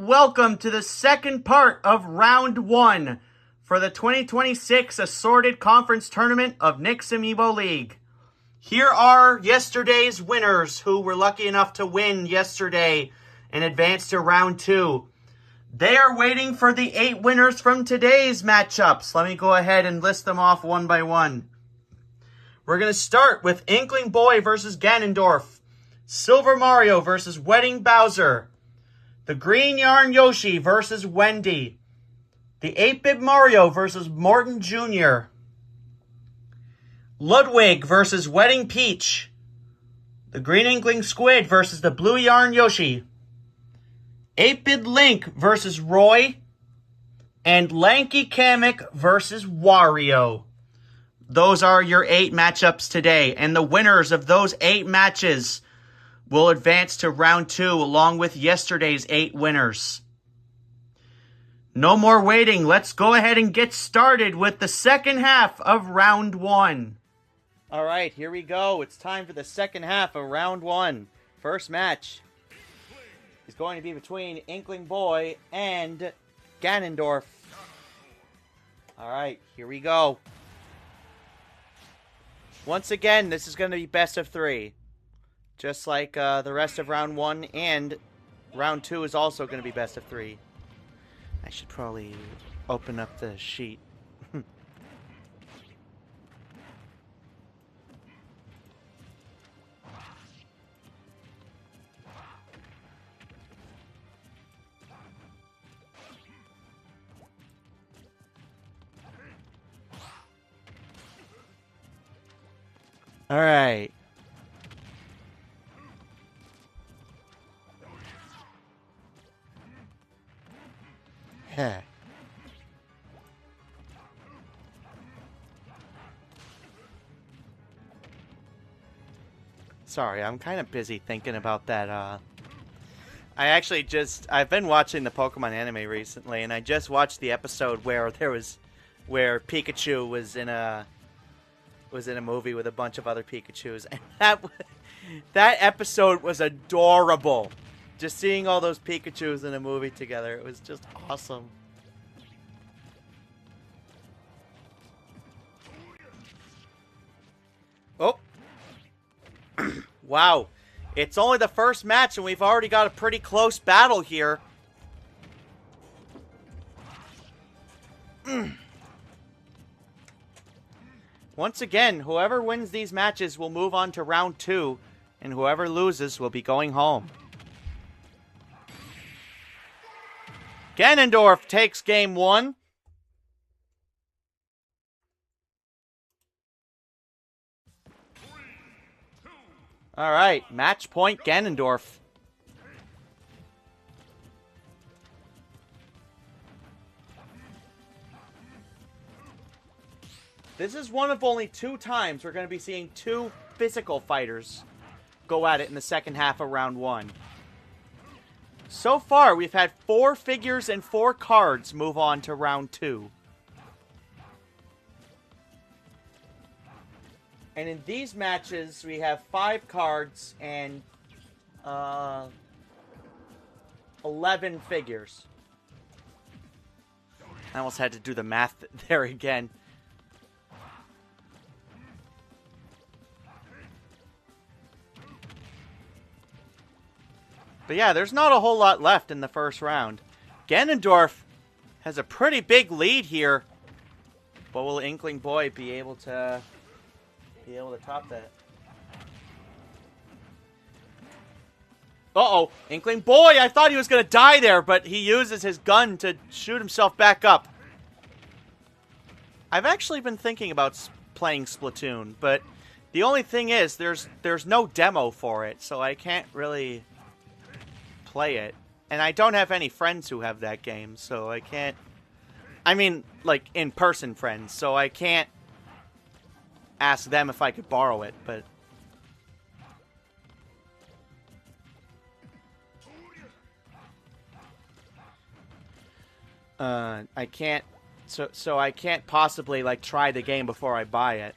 welcome to the second part of Round 1 for the 2026 Assorted Conference Tournament of Nick's Amiibo League. Here are yesterday's winners who were lucky enough to win yesterday and advance to Round 2. They are waiting for the 8 winners from today's matchups. Let me go ahead and list them off one by one. We're going to start with Inkling Boy versus Ganondorf, Silver Mario versus Wedding Bowser, the Green Yarn Yoshi versus Wendy, the 8-Bit Mario versus Morton Jr., Ludwig versus Wedding Peach, the Green Inkling Squid versus the Blue Yarn Yoshi, 8-Bit Link versus Roy, and Lanky Kamek versus Wario. Those are your 8 matchups today, and the winners of those 8 matches will advance to Round 2 along with yesterday's 8 winners. No more waiting. Let's go ahead and get started with the second half of Round 1. All right, here we go. It's time for the second half of Round 1. First match is going to be between Inkling Boy and Ganondorf. All right, here we go. Once again, this is going to be best of 3. Just like the rest of Round 1, and Round 2 is also going to be best of 3. I should probably open up the sheet. All right. Sorry, I'm kind of busy thinking about that. I've been watching the Pokemon anime recently, and I just watched the episode where Pikachu was in a movie with a bunch of other Pikachus, and that episode was adorable. Just seeing all those Pikachus in a movie together, it was just awesome. Oh. Wow. It's only the first match, and we've already got a pretty close battle here. Once again, whoever wins these matches will move on to Round 2, and whoever loses will be going home. Ganondorf takes game 1. All right, match point Ganondorf. This is one of only 2 times we're going to be seeing 2 physical fighters go at it in the second half of Round 1. So far, we've had 4 figures and 4 cards move on to Round 2. And in these matches, we have 5 cards and 11 figures. I almost had to do the math there again. But yeah, there's not a whole lot left in the first round. Ganondorf has a pretty big lead here. But will Inkling Boy be able to top that? Uh-oh. Inkling Boy, I thought he was going to die there, but he uses his gun to shoot himself back up. I've actually been thinking about playing Splatoon, but the only thing is there's no demo for it, so I can't really play it. And I don't have any friends who have that game, so I can't... I mean, like, in-person friends, so I can't ask them if I could borrow it, but... I can't... So I can't possibly, like, try the game before I buy it.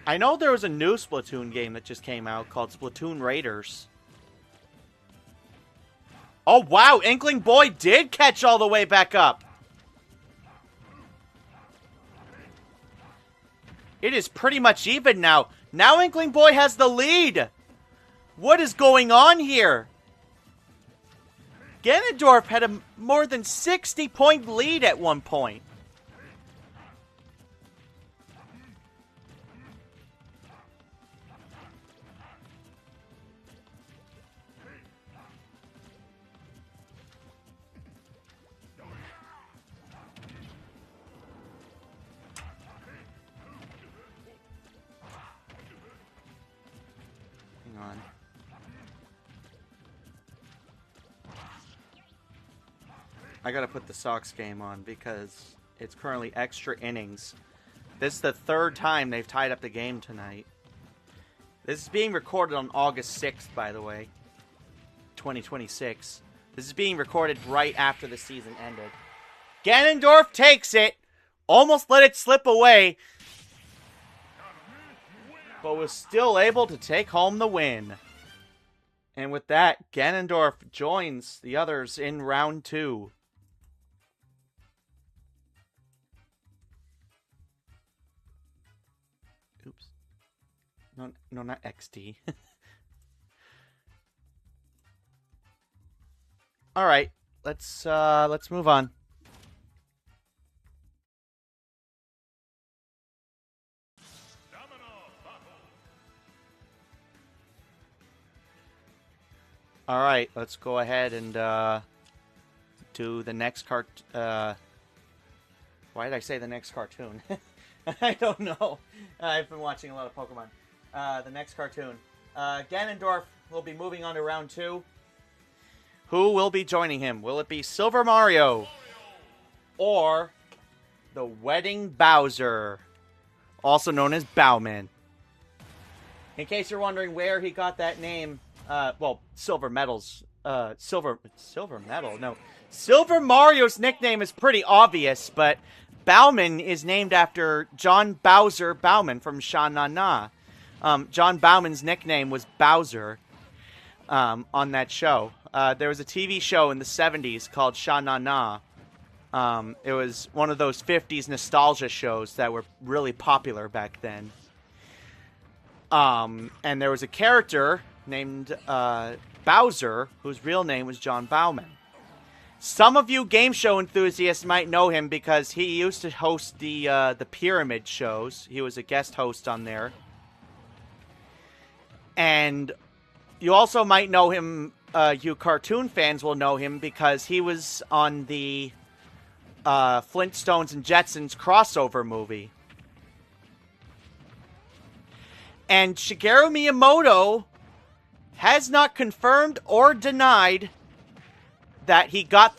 I know there was a new Splatoon game that just came out called Splatoon Raiders. Oh, wow. Inkling Boy did catch all the way back up. It is pretty much even now. Now Inkling Boy has the lead. What is going on here? Ganondorf had a more than 60-point lead at one point. Hang on. I gotta put the Sox game on because it's currently extra innings. This is the third time they've tied up the game tonight. This is being recorded on August 6th, by the way. 2026. This is being recorded right after the season ended. Ganondorf takes it. Almost let it slip away. But was still able to take home the win. And with that, Ganondorf joins the others in round 2. Oops. No, not XD. All right, let's move on. All right, let's go ahead and do the next why did I say the next cartoon? I don't know. I've been watching a lot of Pokemon. The next cartoon. Ganondorf will be moving on to round 2. Who will be joining him? Will it be Silver Mario? Or the Wedding Bowser? Also known as Bauman. In case you're wondering where he got that name, well, Silver Metal's, Silver Metal? No. Silver Mario's nickname is pretty obvious, but Bauman is named after John Bowser Bauman from Sha Na Na. John Bauman's nickname was Bowser on that show. There was a TV show in the 70s called Sha Na Na. It was one of those 50s nostalgia shows that were really popular back then. And there was a character named Bowser, whose real name was John Bauman. Some of you game show enthusiasts might know him because he used to host the Pyramid shows. He was a guest host on there. And you also might know him, you cartoon fans will know him because he was on the Flintstones and Jetsons crossover movie. And Shigeru Miyamoto has not confirmed or denied that he got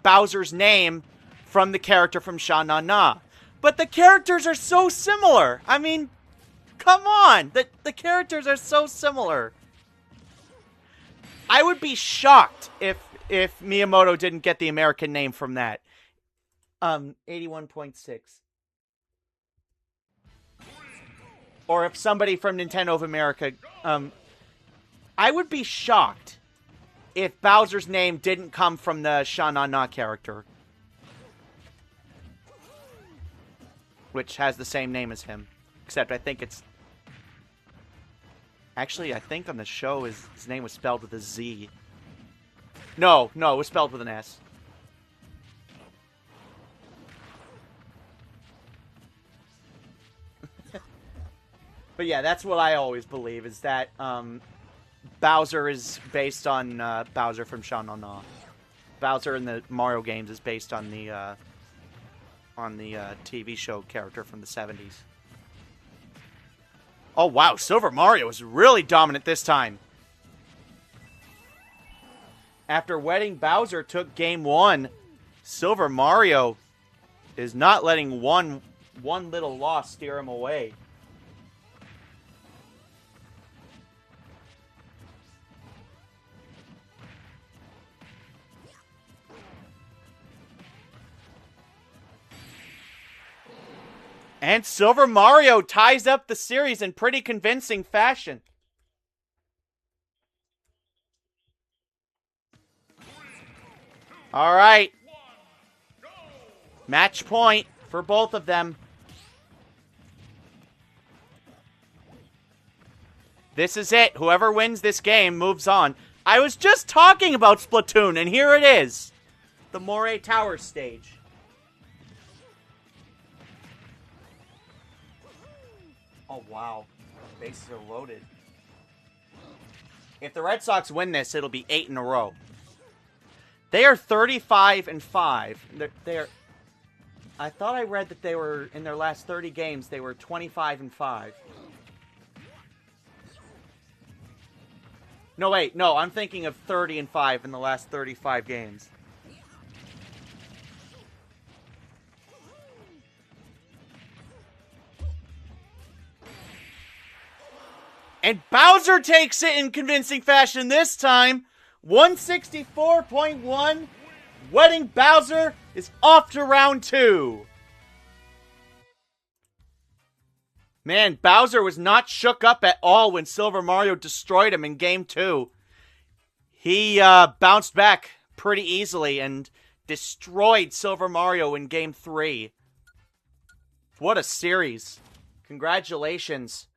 Bowser's name from the character from Sha Na Na. But the characters are so similar. I mean, come on. The characters are so similar. I would be shocked if Miyamoto didn't get the American name from that. 81.6. Or if somebody from Nintendo of America, I would be shocked if Bowser's name didn't come from the Sha Na Na character. Which has the same name as him. Except I think it's... Actually, I think on the show his name was spelled with a Z. No, it was spelled with an S. But yeah, that's what I always believe, is that Bowser is based on Bowser from Sha Na Na. Bowser in the Mario games is based on the TV show character from the 70s. Oh wow, Silver Mario is really dominant this time. After Wedding Bowser took game 1, Silver Mario is not letting one little loss steer him away. And Silver Mario ties up the series in pretty convincing fashion. All right. Match point for both of them. This is it. Whoever wins this game moves on. I was just talking about Splatoon, and here it is. The Moray Tower stage. Oh, wow. Bases are loaded. If the Red Sox win this, it'll be 8 in a row. They are 35-5. They're I thought I read that they were, in their last 30 games, they were 25-5. No, wait. No, I'm thinking of 30-5 in the last 35 games. And Bowser takes it in convincing fashion this time. 164.1. Wedding Bowser is off to round 2. Man, Bowser was not shook up at all when Silver Mario destroyed him in Game 2. He bounced back pretty easily and destroyed Silver Mario in Game 3. What a series. Congratulations.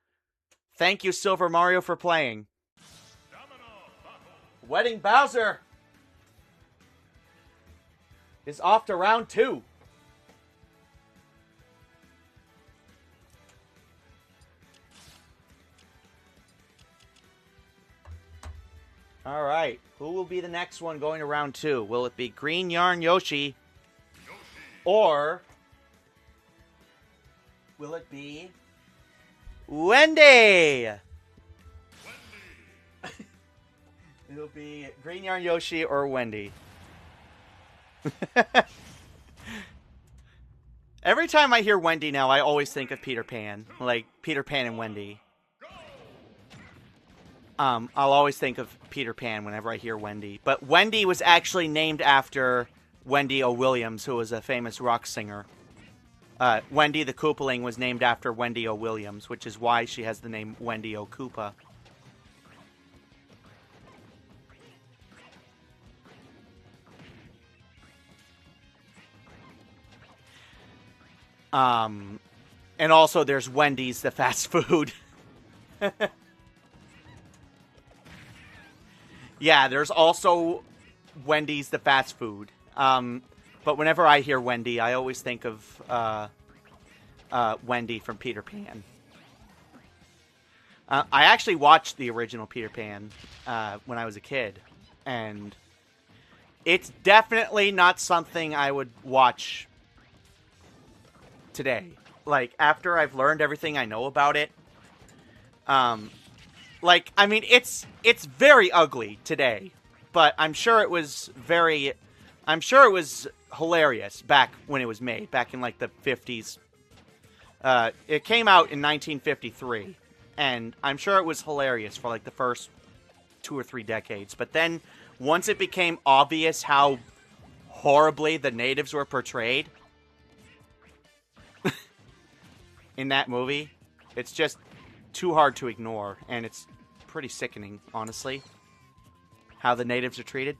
Thank you, Silver Mario, for playing. Wedding Bowser is off to round 2. All right, who will be the next one going to round 2? Will it be Green Yarn Yoshi? Or will it be Wendy? It'll be Green Yarn Yoshi or Wendy. Every time I hear Wendy now, I always think of Peter Pan. Like, Peter Pan and Wendy. I'll always think of Peter Pan whenever I hear Wendy. But Wendy was actually named after Wendy O. Williams, who was a famous rock singer. Wendy the Koopaling was named after Wendy O. Williams, which is why she has the name Wendy O. Koopa. And also there's Wendy's the fast food. Yeah, there's also Wendy's the fast food. But whenever I hear Wendy, I always think of Wendy from Peter Pan. I actually watched the original Peter Pan when I was a kid. And it's definitely not something I would watch today. Like, after I've learned everything I know about it. Like, I mean, it's very ugly today, but I'm sure it was hilarious back when it was made, back in, like, the 50s. It came out in 1953, and I'm sure it was hilarious for, like, the first 2 or 3 decades. But then, once it became obvious how horribly the natives were portrayed in that movie, it's just too hard to ignore, and it's pretty sickening, honestly, how the natives are treated.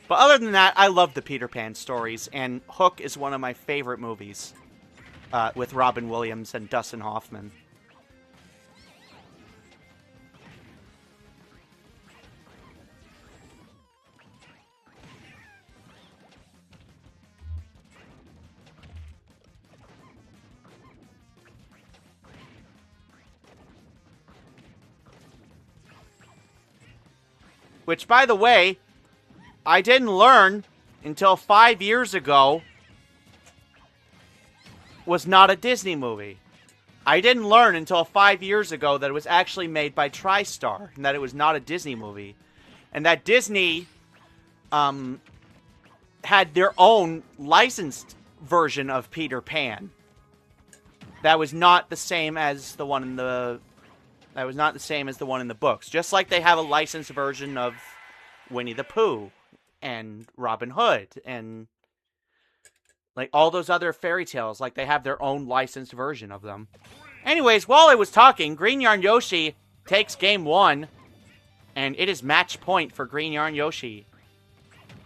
But other than that, I love the Peter Pan stories, and Hook is one of my favorite movies, with Robin Williams and Dustin Hoffman. Which, by the way, I didn't learn until 5 years ago was not a Disney movie. I didn't learn until 5 years ago that it was actually made by TriStar, and that it was not a Disney movie. And that Disney had their own licensed version of Peter Pan. That was not the same as the one in the... That was not the same as the one in the books. Just like they have a licensed version of Winnie the Pooh and Robin Hood and Like all those other fairy tales, like they have their own licensed version of them. Anyways, while I was talking, Green Yarn Yoshi takes game 1. And it is match point for Green Yarn Yoshi.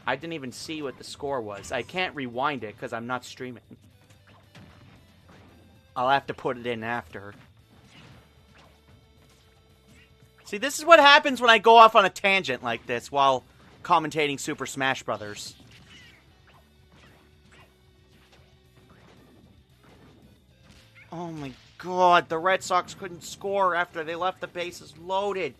I didn't even see what the score was. I can't rewind it because I'm not streaming. I'll have to put it in after. See, this is what happens when I go off on a tangent like this while commentating Super Smash Brothers. Oh my god, the Red Sox couldn't score after they left the bases loaded.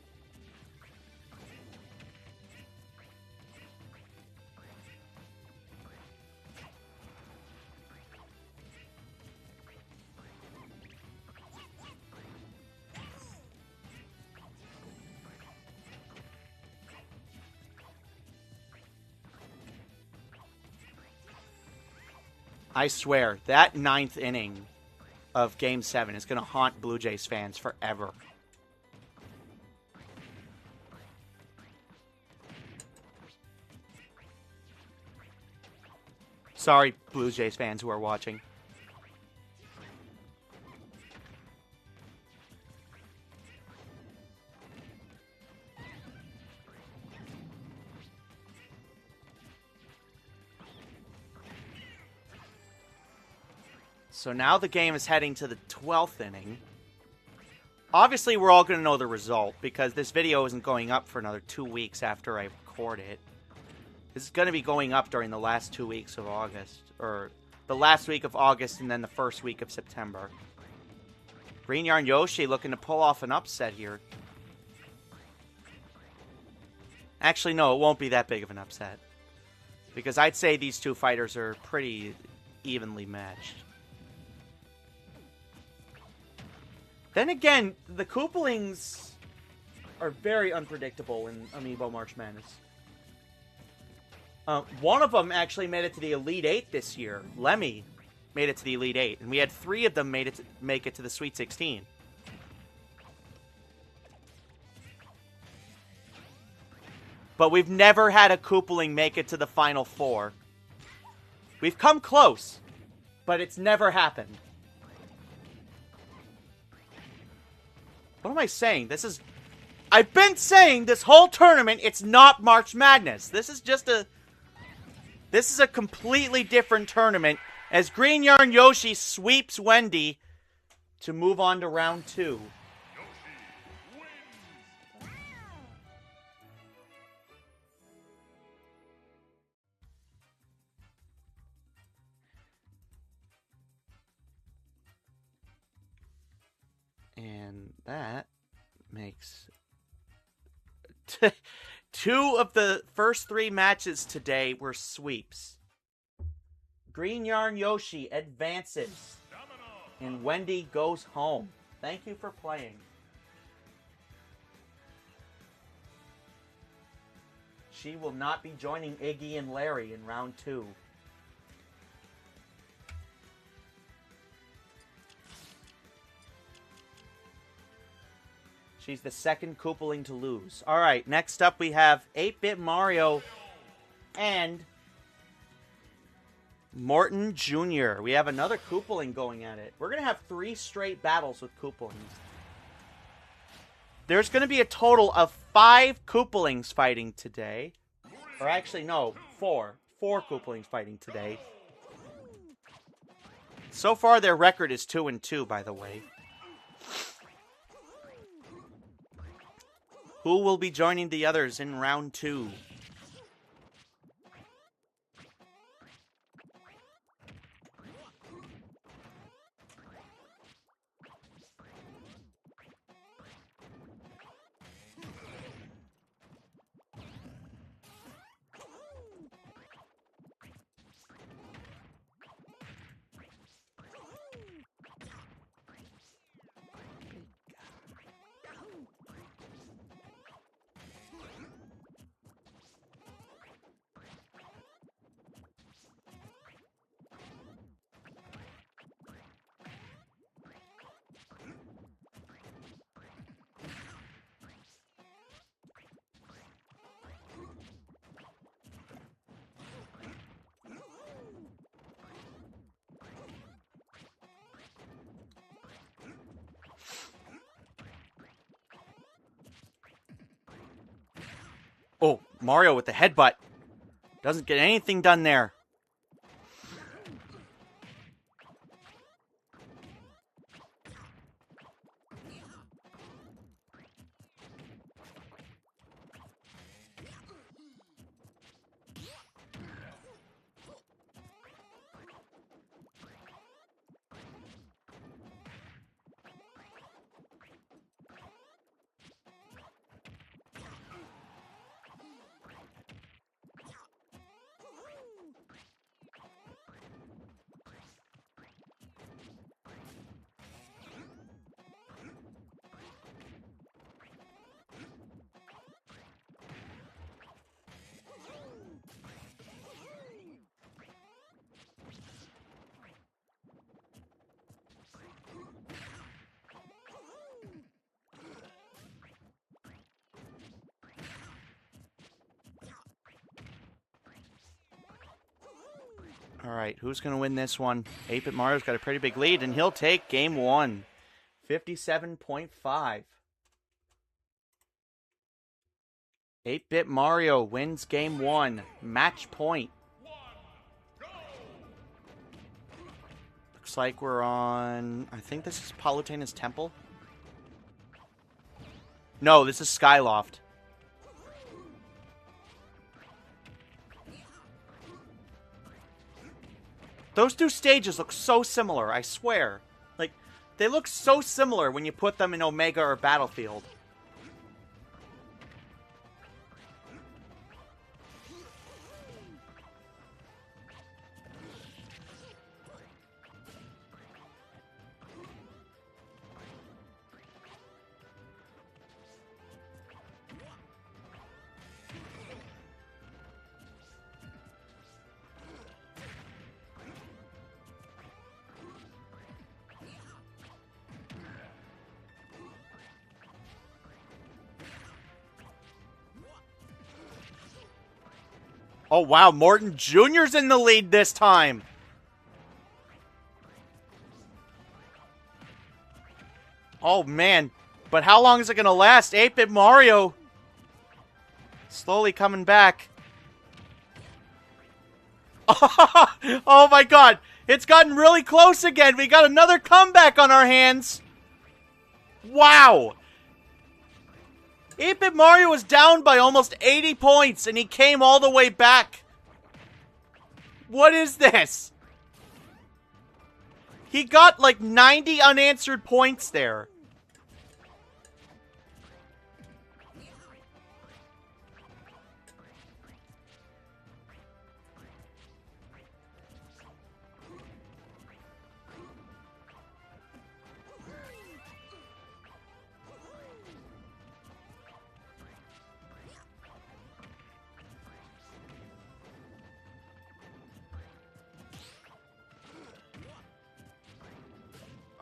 I swear, that 9th inning of Game 7 is going to haunt Blue Jays fans forever. Sorry, Blue Jays fans who are watching. So now the game is heading to the 12th inning. Obviously, we're all going to know the result because this video isn't going up for another 2 weeks after I record it. This is going to be going up during the last 2 weeks of August. Or the last week of August and then the first week of September. Green Yarn Yoshi looking to pull off an upset here. Actually, no, it won't be that big of an upset. Because I'd say these two fighters are pretty evenly matched. Then again, the Koopalings are very unpredictable in Amiibo March Madness. One of them actually made it to the Elite 8 this year. Lemmy made it to the Elite 8. And we had 3 of them make it to the Sweet 16. But we've never had a Koopaling make it to the Final 4. We've come close, but it's never happened. What am I saying? I've been saying this whole tournament, it's not March Madness. This is a completely different tournament as Green Yarn Yoshi sweeps Wendy to move on to round 2. And that makes 2 of the first 3 matches today were sweeps. Green Yarn Yoshi advances, and Wendy goes home. Thank you for playing. She will not be joining Iggy and Larry in round 2. She's the second Koopaling to lose. Alright, next up we have 8-Bit Mario and Morton Jr. We have another Koopaling going at it. We're going to have 3 straight battles with Koopalings. There's going to be a total of 5 Koopalings fighting today. Or actually, no, 4. 4 Koopalings fighting today. So far, their record is 2-2, by the way. Who will be joining the others in round 2? Mario with the headbutt. Doesn't get anything done there. All right, who's going to win this one? 8-Bit Mario's got a pretty big lead, and he'll take game 1. 57.5. 8-Bit Mario wins game 1. Match point. Looks like we're on... I think this is Palutena's Temple. No, this is Skyloft. Those two stages look so similar, I swear. Like, they look so similar when you put them in Omega or Battlefield. Oh, wow. Morton Jr.'s in the lead this time. Oh, man. But how long is it going to last? 8-Bit Mario slowly coming back. Oh, my God. It's gotten really close again. We got another comeback on our hands. Wow. 8-Bit Mario was down by almost 80 points, and he came all the way back. What is this? He got like 90 unanswered points there.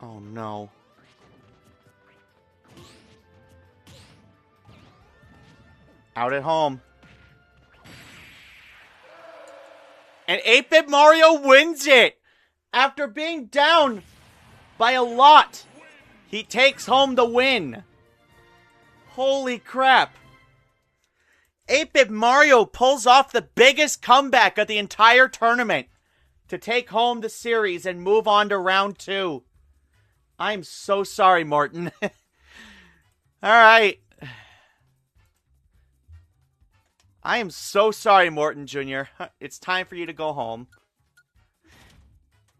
Oh, no. Out at home. And 8-Bit Mario wins it! After being down by a lot, he takes home the win. Holy crap. 8-Bit Mario pulls off the biggest comeback of the entire tournament to take home the series and move on to round 2. I'm so sorry, Morton. All right. I am so sorry, Morton Jr. It's time for you to go home.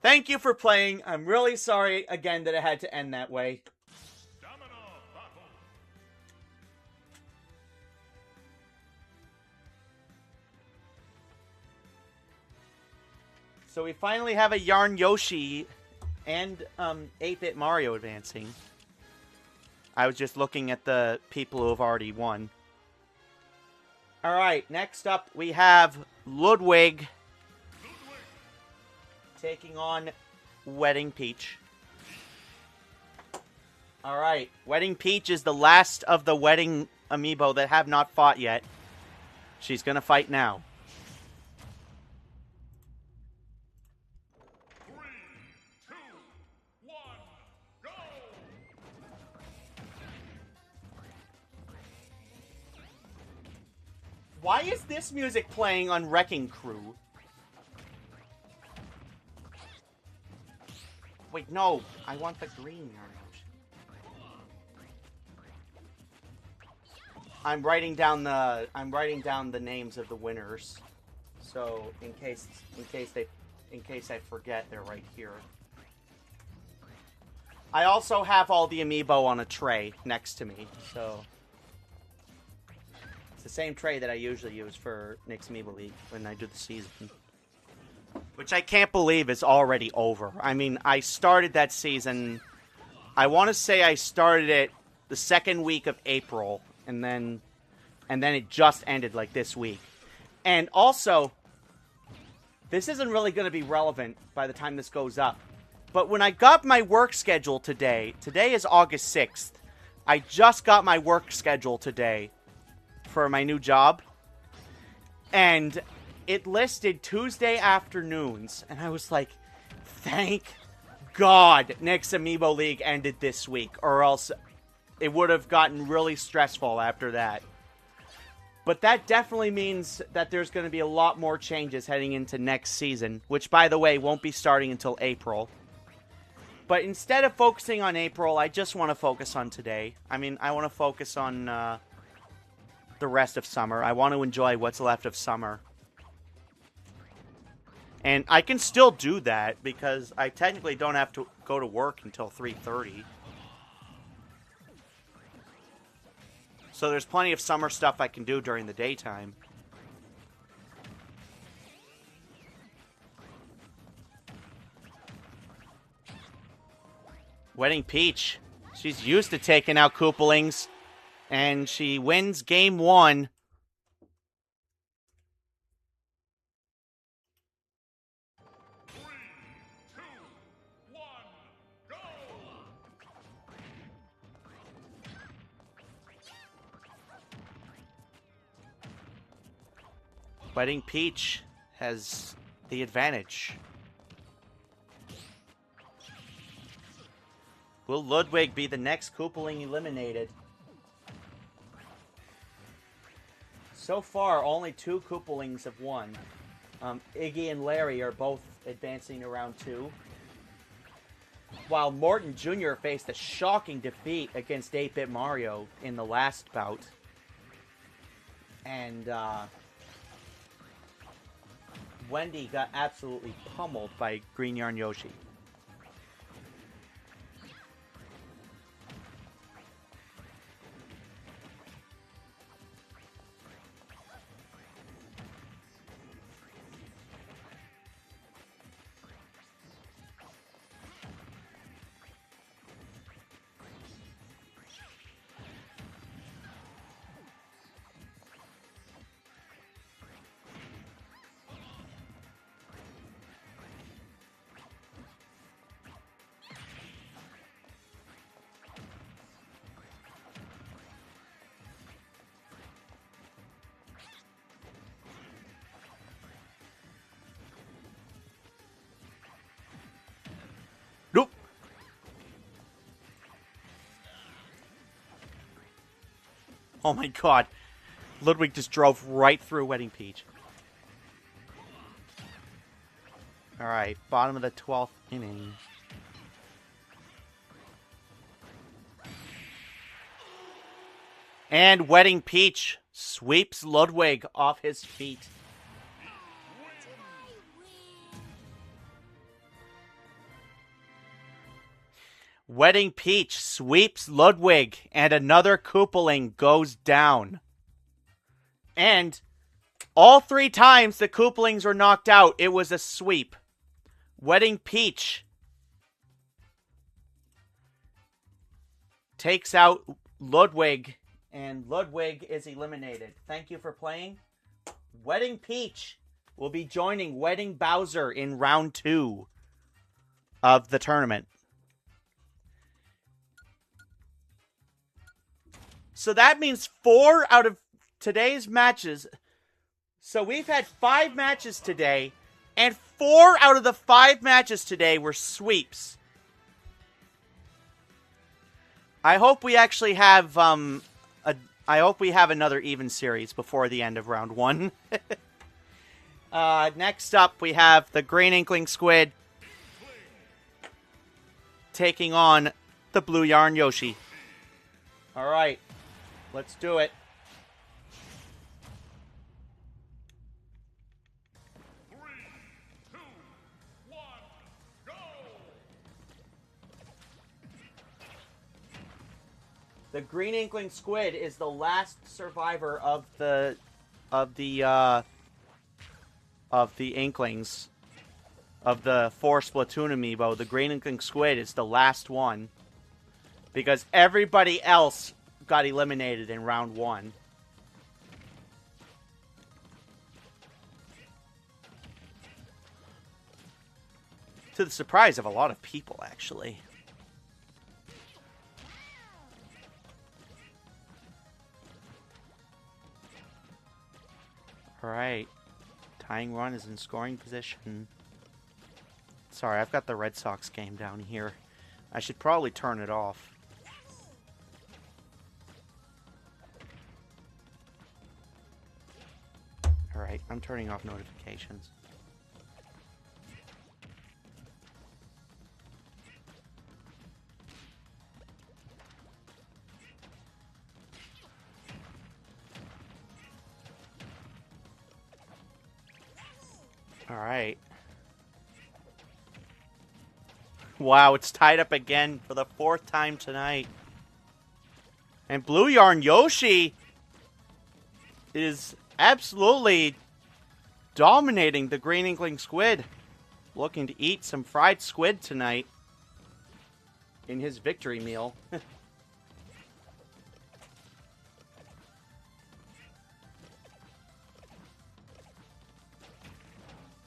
Thank you for playing. I'm really sorry again that it had to end that way. So we finally have a Yarn Yoshi and 8-Bit Mario advancing. I was just looking at the people who have already won. Alright, next up we have Ludwig taking on Wedding Peach. Alright, Wedding Peach is the last of the Wedding Amiibo that have not fought yet. She's gonna fight now. Why is this music playing on Wrecking Crew? Wait, no. I want the green yarn. I'm writing down the names of the winners. So in case I forget, they're right here. I also have all the Amiibo on a tray next to me, so it's the same tray that I usually use for Nick's Amiibo League when I do the season. Which I can't believe is already over. I mean, I started that season, I want to say I started it the second week of April, and then it just ended like this week. And also, this isn't really going to be relevant by the time this goes up. But when I got my work schedule today is August 6th. I just got my work schedule today for my new job. And it listed Tuesday afternoons. And I was like, thank God Nick's Amiibo League ended this week. Or else it would have gotten really stressful after that. But that definitely means that there's going to be a lot more changes heading into next season. Which, by the way, won't be starting until April. But instead of focusing on April, I just want to focus on today. I mean, I want to focus on the rest of summer. I want to enjoy what's left of summer. And I can still do that because I technically don't have to go to work until 3:30. So there's plenty of summer stuff I can do during the daytime. Wedding Peach. She's used to taking out Koopalings. And she wins game 1. Wedding Peach has the advantage. Will Ludwig be the next Koopaling eliminated? So far, only 2 Koopalings have won. Iggy and Larry are both advancing to round 2. While Morton Jr. faced a shocking defeat against 8-Bit Mario in the last bout. And, Wendy got absolutely pummeled by Green Yarn Yoshi. Nope. Oh my god. Ludwig just drove right through Wedding Peach. Alright, bottom of the 12th inning. And Wedding Peach sweeps Ludwig off his feet. Wedding Peach sweeps Ludwig, and another Koopaling goes down. And all 3 times the Koopalings were knocked out, it was a sweep. Wedding Peach takes out Ludwig, and Ludwig is eliminated. Thank you for playing. Wedding Peach will be joining Wedding Bowser in round 2 of the tournament. So that means 4 out of today's matches. So we've had 5 matches today, and 4 out of the 5 matches today were sweeps. I hope we actually have I hope we have another even series before the end of round 1. Next up, we have the Green Inkling Squid taking on the Blue Yarn Yoshi. Alright, let's do it. The Green Inkling Squid is the last survivor of the Inklings. Of the 4 Splatoon amiibo. The Green Inkling Squid is the last one. Because everybody else got eliminated in round 1. To the surprise of a lot of people, actually. Alright. Tying run is in scoring position. Sorry, I've got the Red Sox game down here. I should probably turn it off. Alright, I'm turning off notifications. Alright. Wow, it's tied up again for the 4th time tonight. And Blue Yarn Yoshi is absolutely dominating the Green Inkling Squid. Looking to eat some fried squid tonight in his victory meal.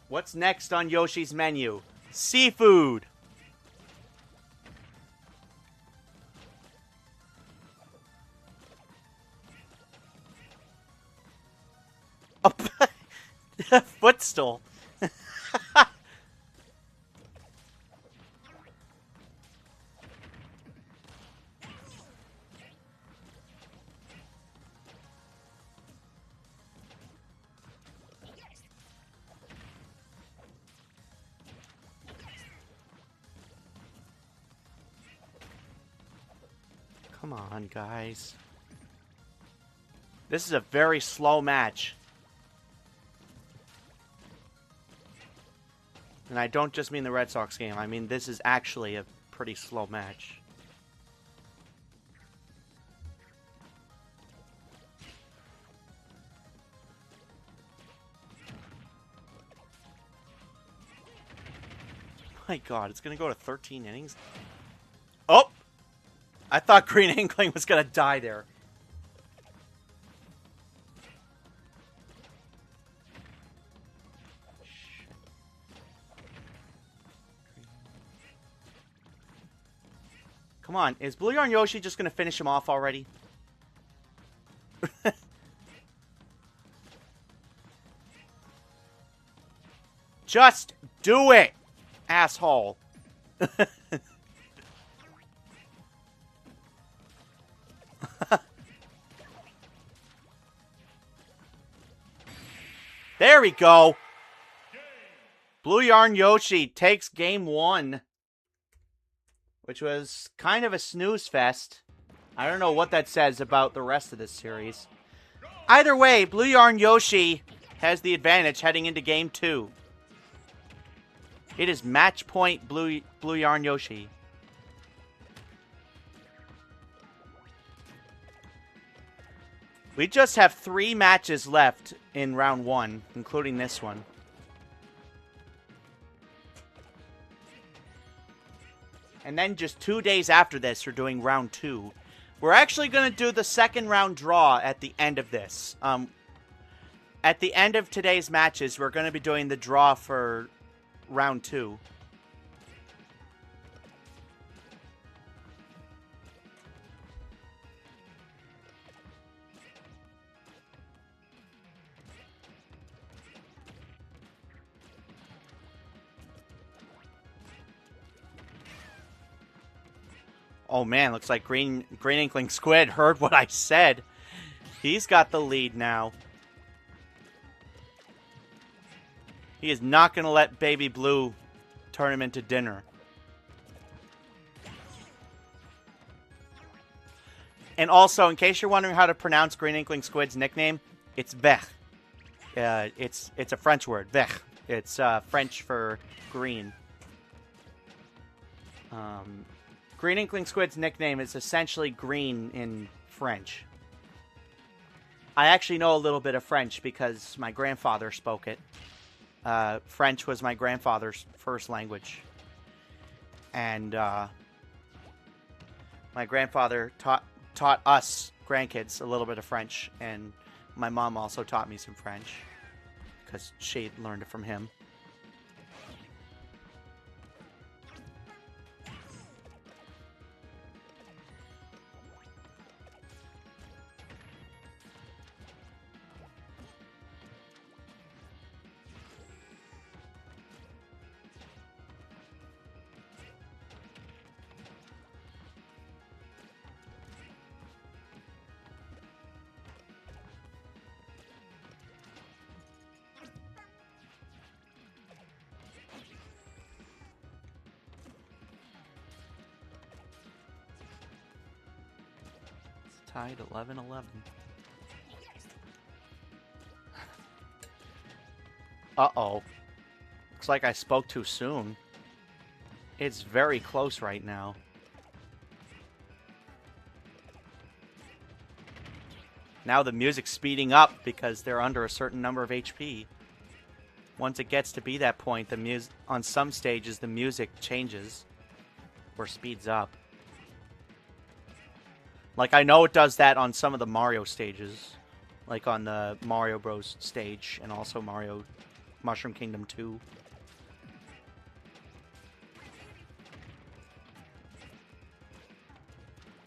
What's next on Yoshi's menu? Seafood! A footstool. Come on, guys. This is a very slow match. And I don't just mean the Red Sox game. I mean, this is actually a pretty slow match. My God, it's going to go to 13 innings? Oh! I thought Green Inkling was going to die there. Come on, is Blue Yarn Yoshi just going to finish him off already? Just do it, asshole. There we go. Blue Yarn Yoshi takes game 1. Which was kind of a snooze fest. I don't know what that says about the rest of this series. Either way, Blue Yarn Yoshi has the advantage heading into game 2. It is match point Blue Yarn Yoshi. We just have 3 matches left in round 1, including this one. And then just 2 days after this, we're doing round 2. We're actually going to do the second round draw at the end of this. At the end of today's matches, we're going to be doing the draw for round 2. Oh man, looks like Green Inkling Squid heard what I said. He's got the lead now. He is not going to let Baby Blue turn him into dinner. And also, in case you're wondering how to pronounce Green Inkling Squid's nickname, it's Vert. It's a French word, Vert. It's French for green. Green Inkling Squid's nickname is essentially green in French. I actually know a little bit of French because my grandfather spoke it. French was my grandfather's first language. And my grandfather taught us grandkids a little bit of French, and my mom also taught me some French because she learned it from him. Tied 11-11. Uh-oh. Looks like I spoke too soon. It's very close right now. Now the music's speeding up because they're under a certain number of HP. Once it gets to be that point, on some stages the music changes or speeds up. Like, I know it does that on some of the Mario stages. Like on the Mario Bros. Stage and also Mario Mushroom Kingdom 2.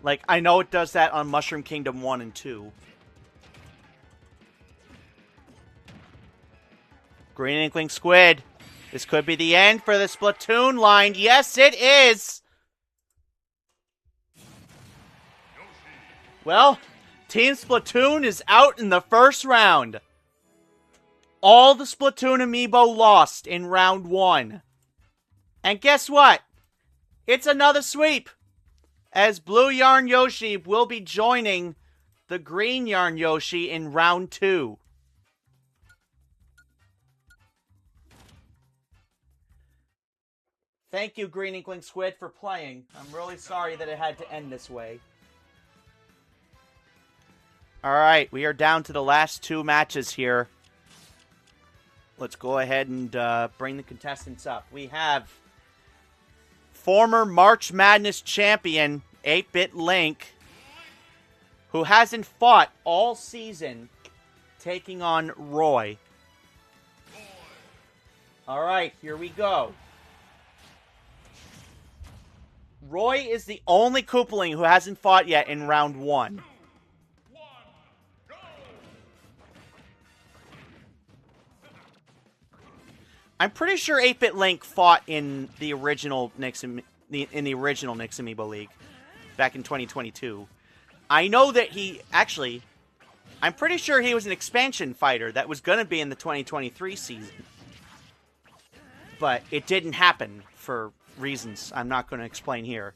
Like, I know it does that on Mushroom Kingdom 1 and 2. Green Inkling Squid. This could be the end for the Splatoon line. Yes, it is! Well, Team Splatoon is out in the first round. All the Splatoon Amiibo lost in round 1. And guess what? It's another sweep, as Blue Yarn Yoshi will be joining the Green Yarn Yoshi in round 2. Thank you, Green Inkling Squid, for playing. I'm really sorry that it had to end this way. Alright, we are down to the last 2 matches here. Let's go ahead and bring the contestants up. We have former March Madness champion, 8-Bit Link, who hasn't fought all season, taking on Roy. Alright, here we go. Roy is the only Koopaling who hasn't fought yet in round 1. I'm pretty sure 8-Bit Link fought in the original Amiibo League back in 2022. I know that I'm pretty sure he was an expansion fighter that was going to be in the 2023 season. But it didn't happen for reasons I'm not going to explain here.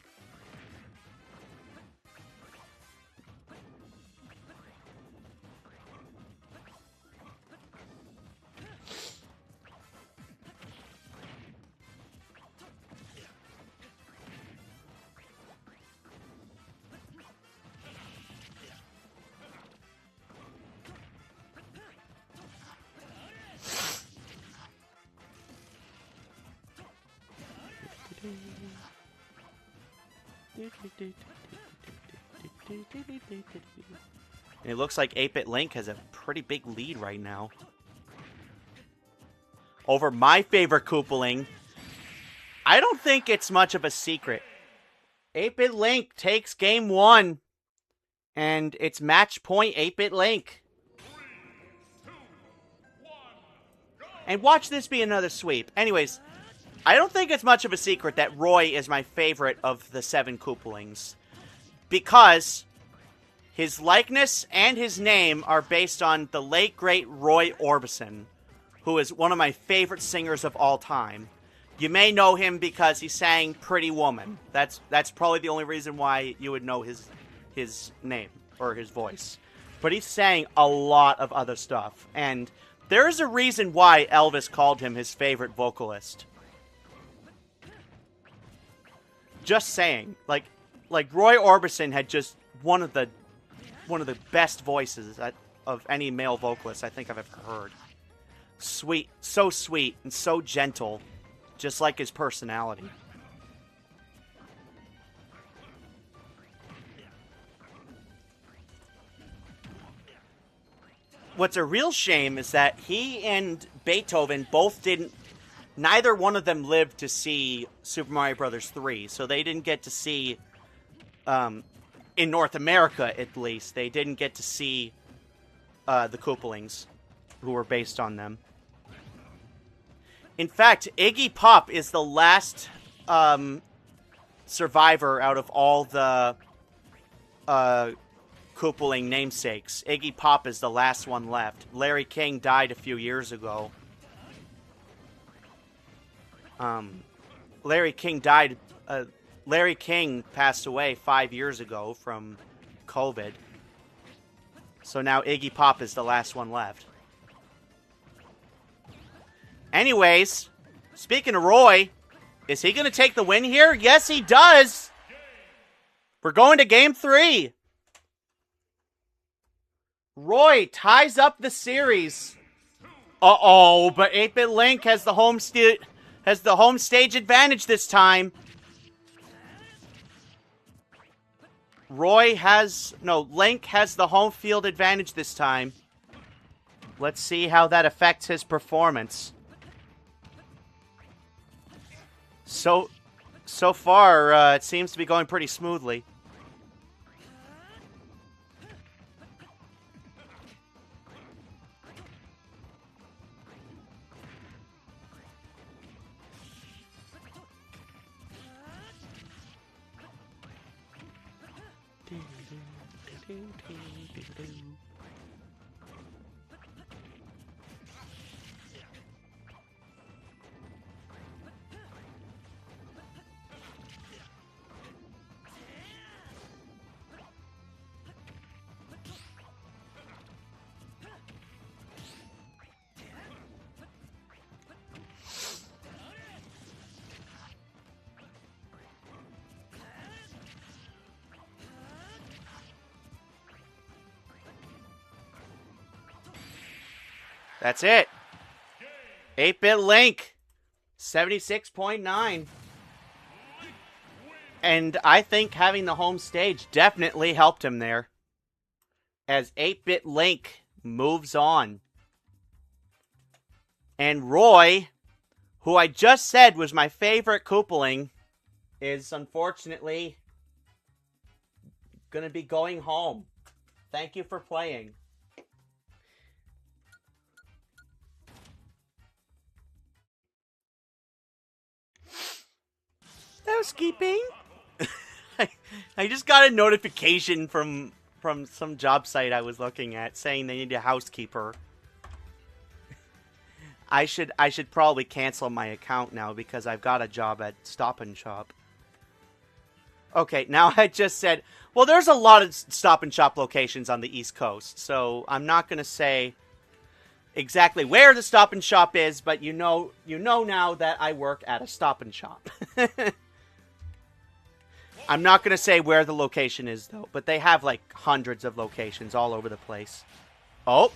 And it looks like 8-Bit Link has a pretty big lead right now over my favorite Koopaling. I don't think it's much of a secret. 8-Bit Link takes game 1, and it's match point 8-Bit Link. 3, 2, 1, go! And watch this be another sweep. Anyways, I don't think it's much of a secret that Roy is my favorite of the 7 Koopalings. Because His likeness and his name are based on the late, great Roy Orbison, who is one of my favorite singers of all time. You may know him because he sang Pretty Woman. That's probably the only reason why you would know his name or his voice. But he sang a lot of other stuff, and there is a reason why Elvis called him his favorite vocalist. Just saying, like Roy Orbison had just one of the best voices of any male vocalist I think I've ever heard. Sweet and so gentle, just like his personality. What's a real shame is that he and Beethoven both neither one of them lived to see Super Mario Bros. 3, so they didn't get to see, in North America at least, they didn't get to see the Koopalings, who were based on them. In fact, Iggy Pop is the last survivor out of all the Koopaling namesakes. Iggy Pop is the last one left. Larry King died a few years ago. Larry King passed away 5 years ago from COVID. So now Iggy Pop is the last one left. Anyways, speaking of Roy, is he going to take the win here? Yes, he does. We're going to game 3. Roy ties up the series. Uh-oh, but 8-Bit Link has the home stage advantage this time. Link has the home field advantage this time. Let's see how that affects his performance. So far, it seems to be going pretty smoothly. That's it. 8-Bit Link, 76.9. And I think having the home stage definitely helped him there. As 8-Bit Link moves on. And Roy, who I just said was my favorite Koopaling, is unfortunately going to be going home. Thank you for playing. Housekeeping. I just got a notification from some job site I was looking at saying they need a housekeeper. I should probably cancel my account now because I've got a job at Stop and Shop. Okay, now I just said, well, there's a lot of Stop and Shop locations on the East Coast, so I'm not going to say exactly where the Stop and Shop is, but you know now that I work at a Stop and Shop. I'm not going to say where the location is, though, but they have, like, hundreds of locations all over the place. Oh.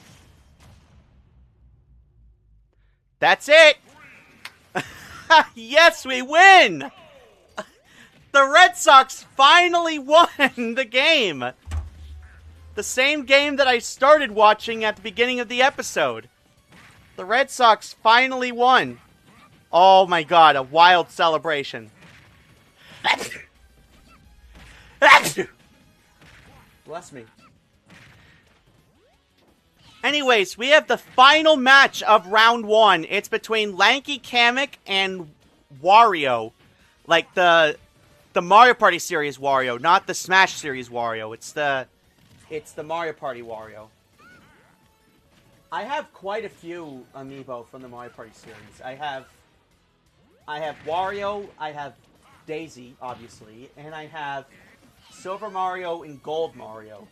That's it! Yes, we win! The Red Sox finally won the game! The same game that I started watching at the beginning of the episode. The Red Sox finally won. Oh my god, a wild celebration. Bless me. Anyways, we have the final match of round 1. It's between Lanky, Kamek, and Wario. Like the Mario Party series Wario, not the Smash series Wario. It's the It's the Mario Party Wario. I have quite a few amiibo from the Mario Party series. I have Wario, I have Daisy, obviously, and I have Silver Mario and Gold Mario.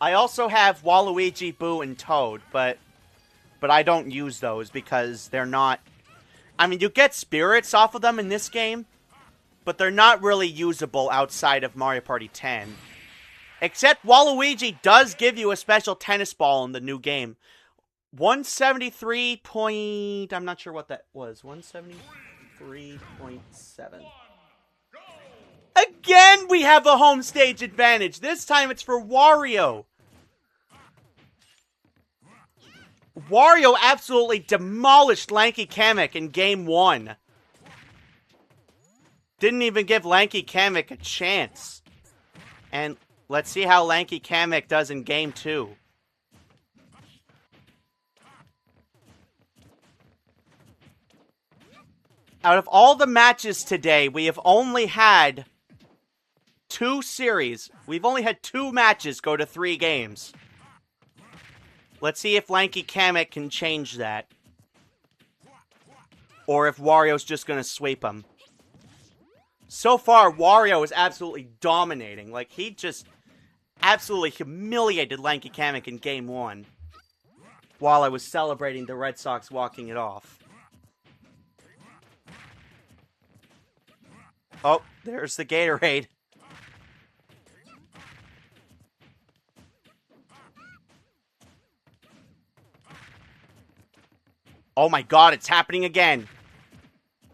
I also have Waluigi, Boo, and Toad, but I don't use those because they're not... I mean, you get spirits off of them in this game, but they're not really usable outside of Mario Party 10. Except Waluigi does give you a special tennis ball in the new game. 173 point... I'm not sure what that was. 173.7. Again, we have a home stage advantage. This time it's for Wario. Wario absolutely demolished Lanky Kamek in Game 1. Didn't even give Lanky Kamek a chance. And let's see how Lanky Kamek does in Game 2. Out of all the matches today, we have only had 2 series. We've only had 2 matches go to 3 games. Let's see if Lanky Kamek can change that. Or if Wario's just gonna sweep him. So far, Wario is absolutely dominating. Like, he just absolutely humiliated Lanky Kamek in Game 1. While I was celebrating the Red Sox walking it off. Oh, there's the Gatorade. Oh my god, it's happening again.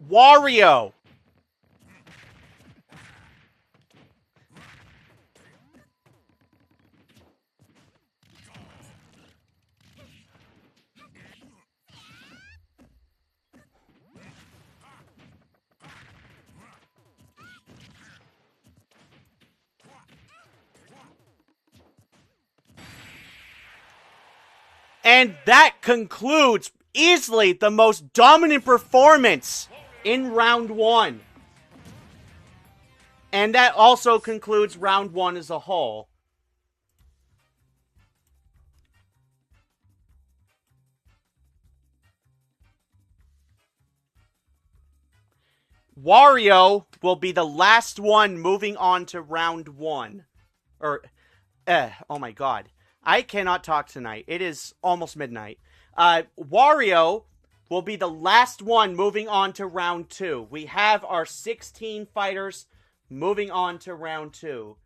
Wario! And that concludes easily the most dominant performance in round 1. And that also concludes round 1 as a whole. Wario will be the last one moving on to round 1. Oh my god. I cannot talk tonight. It is almost midnight. Wario will be the last one moving on to round 2. We have our 16 fighters moving on to round 2.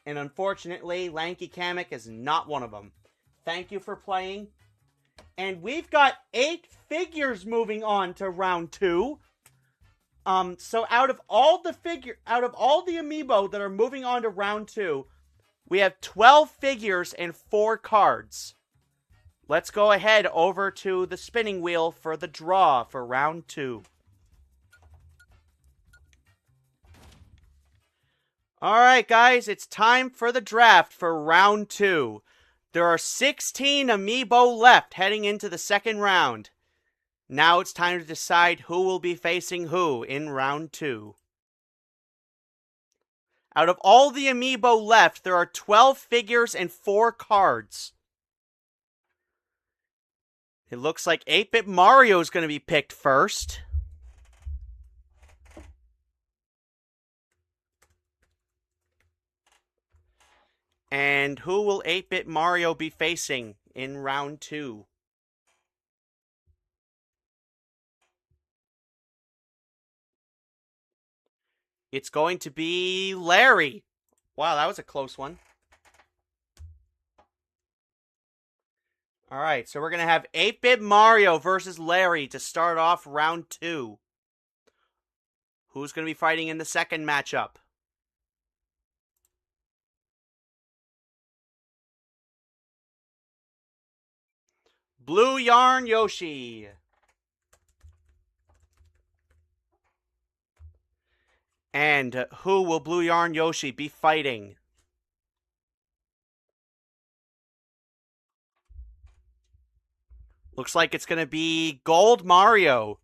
And unfortunately, Lanky Kamek is not one of them. Thank you for playing. And we've got 8 figures moving on to round 2. So out of all the amiibo that are moving on to round 2, we have 12 figures and 4 cards. Let's go ahead over to the spinning wheel for the draw for round 2. Alright guys, it's time for the draft for round 2. There are 16 amiibo left heading into the second round. Now it's time to decide who will be facing who in round 2. Out of all the amiibo left, there are 12 figures and 4 cards. It looks like 8-Bit Mario is going to be picked first. And who will 8-Bit Mario be facing in round 2? It's going to be Larry. Wow, that was a close one. Alright, so we're going to have 8-Bit Mario versus Larry to start off round 2. Who's going to be fighting in the second matchup? Blue Yarn Yoshi. And who will Blue Yarn Yoshi be fighting? Looks like it's going to be Gold Mario.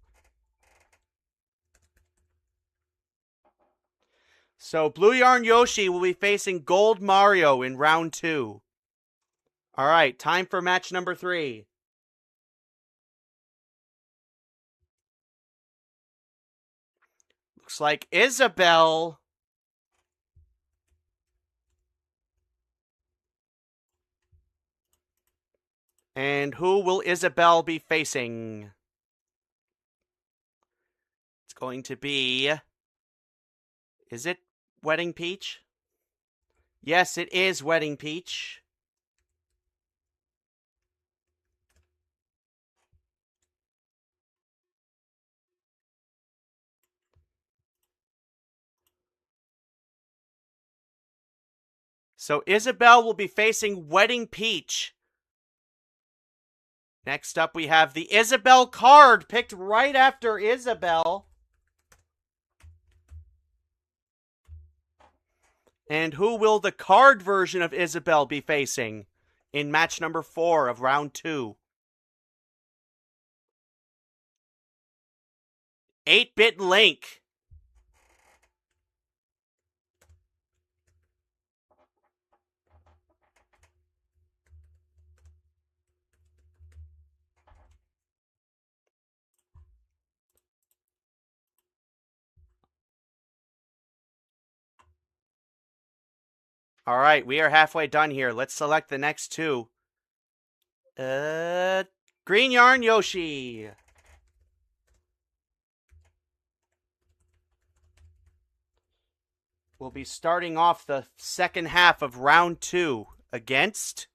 So Blue Yarn Yoshi will be facing Gold Mario in round 2. All right, time for match number 3. Looks like Isabelle. And who will Isabelle be facing? It's going to be... Is it Wedding Peach? Yes, it is Wedding Peach. So Isabelle will be facing Wedding Peach. Next up, we have the Isabelle card, picked right after Isabelle. And who will the card version of Isabelle be facing in match number 4 of round 2? 8-bit Link. All right, we are halfway done here. Let's select the next 2. Green Yarn Yoshi. We'll be starting off the second half of round 2 against...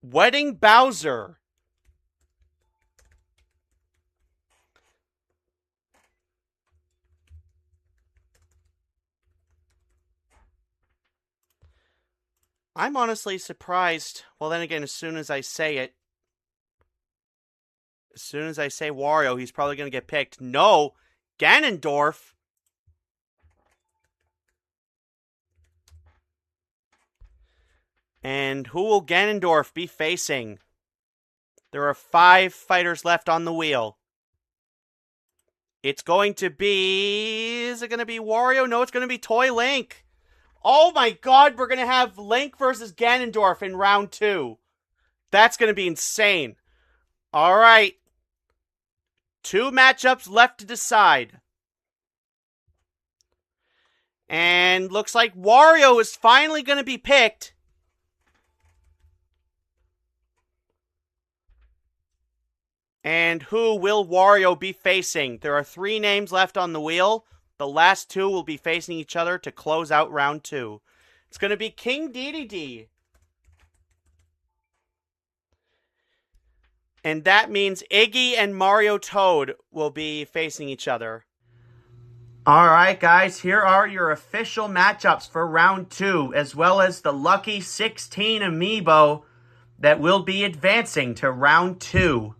Wedding Bowser. I'm honestly surprised. Well, then again, as soon as I say Wario, he's probably going to get picked. No, Ganondorf. And who will Ganondorf be facing? There are 5 fighters left on the wheel. It's going to be... Is it going to be Wario? No, it's going to be Toy Link. Oh my god, we're going to have Link versus Ganondorf in round 2. That's going to be insane. All right. 2 matchups left to decide. And looks like Wario is finally going to be picked. And who will Wario be facing? There are 3 names left on the wheel. The last 2 will be facing each other to close out round 2. It's going to be King Dedede. And that means Iggy and Mario Toad will be facing each other. Alright guys, here are your official matchups for round 2, as well as the lucky 16 Amiibo that will be advancing to round 2.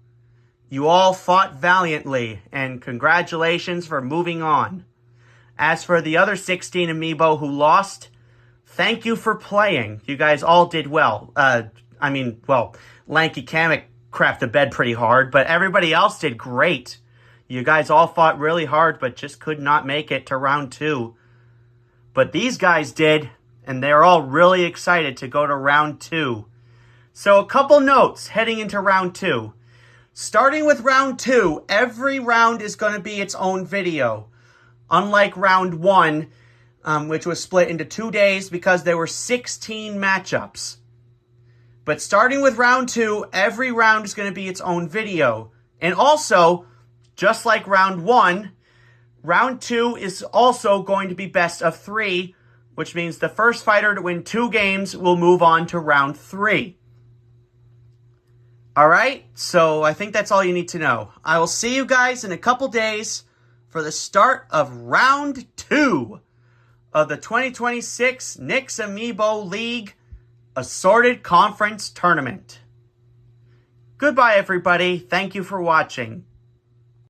You all fought valiantly, and congratulations for moving on. As for the other 16 Amiibo who lost, thank you for playing. You guys all did well. Lanky Kamek crapped the bed pretty hard, but everybody else did great. You guys all fought really hard, but just could not make it to round 2. But these guys did, and they're all really excited to go to round 2. So a couple notes heading into round 2. Starting with round 2, every round is going to be its own video. Unlike round 1, which was split into 2 days because there were 16 matchups. But starting with round 2, every round is going to be its own video. And also, just like round 1, round 2 is also going to be best of 3, which means the first fighter to win 2 games will move on to round 3. Alright, so I think that's all you need to know. I will see you guys in a couple days for the start of round 2 of the 2026 Nix Amiibo League Assorted Conference Tournament. Goodbye, everybody. Thank you for watching.